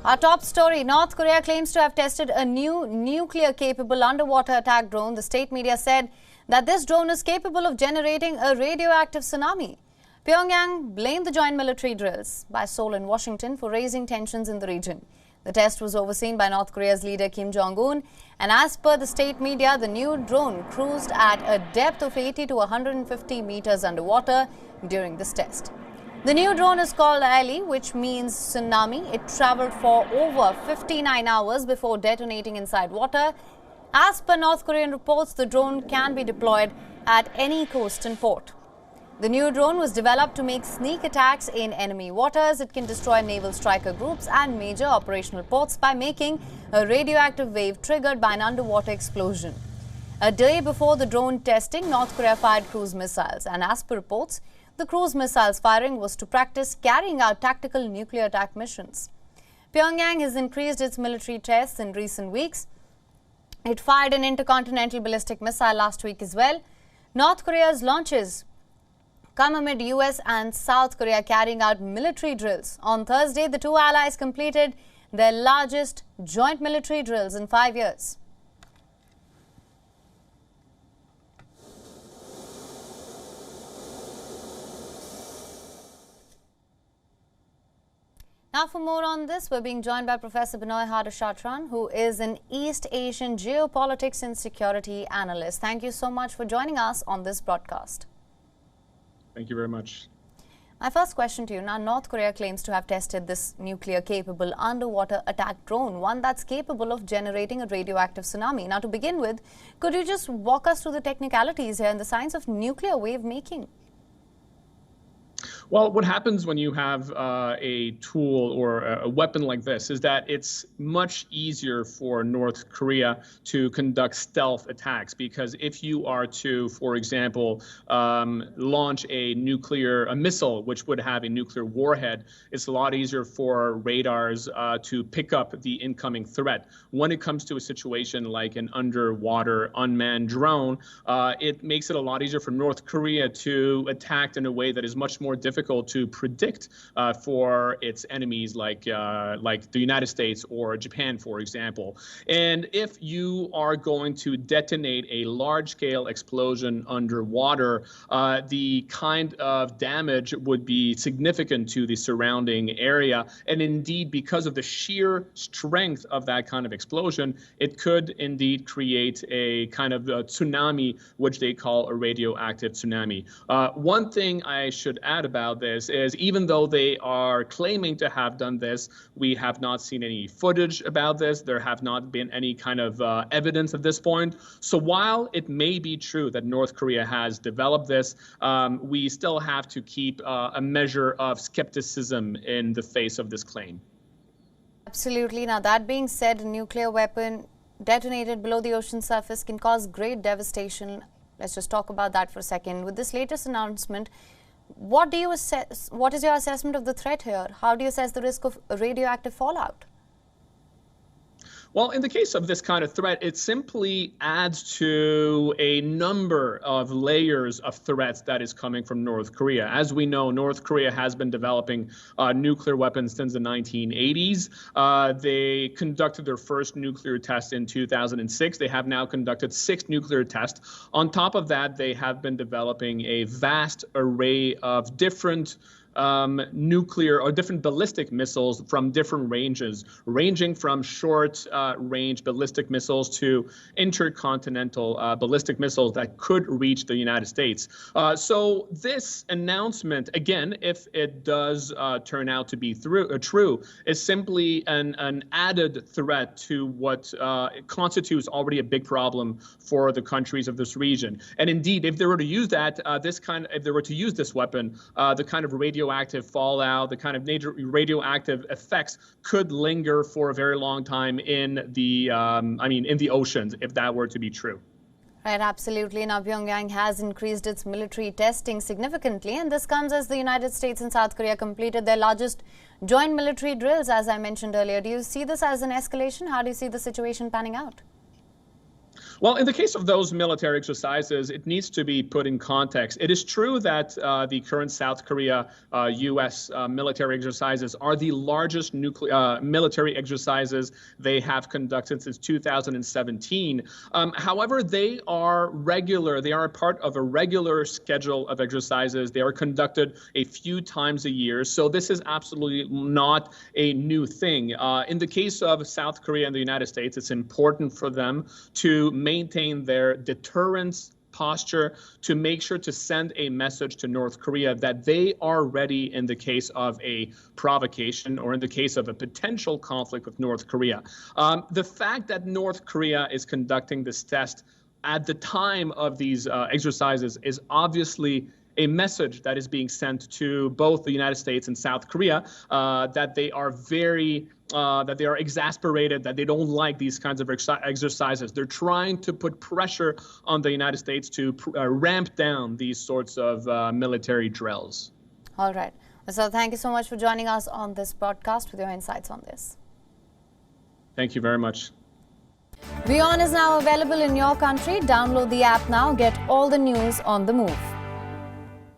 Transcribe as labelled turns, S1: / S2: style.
S1: Our top story, North Korea claims to have tested a new nuclear-capable underwater attack drone. The state media said that this drone is capable of generating a radioactive tsunami. Pyongyang blamed the joint military drills by Seoul and Washington for raising tensions in the region. The test was overseen by North Korea's leader Kim Jong-un, and as per the state media, the new drone cruised at a depth of 80 to 150 meters underwater during this test. The new drone is called Ali, which means tsunami. It traveled for over 59 hours before detonating inside water. As per North Korean reports, the drone can be deployed at any coast and port. The new drone was developed to make sneak attacks in enemy waters. It can destroy naval striker groups and major operational ports by making a radioactive wave triggered by an underwater explosion. A day before the drone testing, North Korea fired cruise missiles, and as per reports, the cruise missiles firing was to practice carrying out tactical nuclear attack missions. Pyongyang has increased its military tests in recent weeks. It fired an intercontinental ballistic missile last week as well. North Korea's launches come amid US and South Korea carrying out military drills. On Thursday, the two allies completed their largest joint military drills in 5 years. Now, for more on this, we're being joined by Professor Binoy Hadashatran, who is an East Asian geopolitics and security analyst. Thank you so much for joining us on this broadcast.
S2: Thank you very much.
S1: My first question to you. Now, North Korea claims to have tested this nuclear-capable underwater attack drone, one that's capable of generating a radioactive tsunami. Now, to begin with, could you just walk us through the technicalities here and the science of nuclear wave making?
S2: Well, what happens when you have a tool or a weapon like this is that it's much easier for North Korea to conduct stealth attacks, because if you are to, for example, launch a missile which would have a nuclear warhead, it's a lot easier for radars to pick up the incoming threat. When it comes to a situation like an underwater unmanned drone, it makes it a lot easier for North Korea to attack in a way that is much more difficult to predict for its enemies like the United States or Japan, for example. And if you are going to detonate a large-scale explosion underwater, the kind of damage would be significant to the surrounding area. And indeed, because of the sheer strength of that kind of explosion, it could indeed create a kind of a tsunami, which they call a radioactive tsunami. One thing I should add about this is, even though they are claiming to have done this, we have not seen any footage about this. There have not been any kind of evidence at this point. So while it may be true that North Korea has developed this, we still have to keep a measure of skepticism in the face of this claim.
S1: Absolutely. Now, that being said, a nuclear weapon detonated below the ocean surface can cause great devastation. Let's just talk about that for a second. With this latest announcement, what do you assess? What is your assessment of the threat here? How do you assess the risk of radioactive fallout?
S2: Well, in the case of this kind of threat, it simply adds to a number of layers of threats that is coming from North Korea. As we know, North Korea has been developing nuclear weapons since the 1980s. They conducted their first nuclear test in 2006. They have now conducted 6 nuclear tests. On top of that, they have been developing a vast array of different nuclear or different ballistic missiles from different ranges, ranging from short range ballistic missiles to intercontinental ballistic missiles that could reach the United States. So this announcement, again, if it does turn out to be true, is simply an added threat to what constitutes already a big problem for the countries of this region. And indeed, if they were to use that, if they were to use this weapon, the kind of radioactive fallout, the kind of radioactive effects could linger for a very long time in the, in the oceans, if that were to be true.
S1: Right, absolutely. Now, Pyongyang has increased its military testing significantly, and this comes as the United States and South Korea completed their largest joint military drills, as I mentioned earlier. Do you see this as an escalation? How do you see the situation panning out?
S2: Well, in the case of those military exercises, it needs to be put in context. It is true that the current South Korea-U.S. Military exercises are the largest military exercises they have conducted since 2017. However, they are regular. They are a part of a regular schedule of exercises. They are conducted a few times a year. So this is absolutely not a new thing. In the case of South Korea and the United States, it's important for them to maintain their deterrence posture, to make sure to send a message to North Korea that they are ready in the case of a provocation or in the case of a potential conflict with North Korea. The fact that North Korea is conducting this test at the time of these exercises is obviously a message that is being sent to both the United States and South Korea that they are that they are exasperated, that they don't like these kinds of exercises. They're trying to put pressure on the United States to ramp down these sorts of military drills.
S1: All right. So thank you so much for joining us on this broadcast with your insights on this.
S2: Thank you very much.
S1: WION is now available in your country. Download the app now. Get all the news on the move.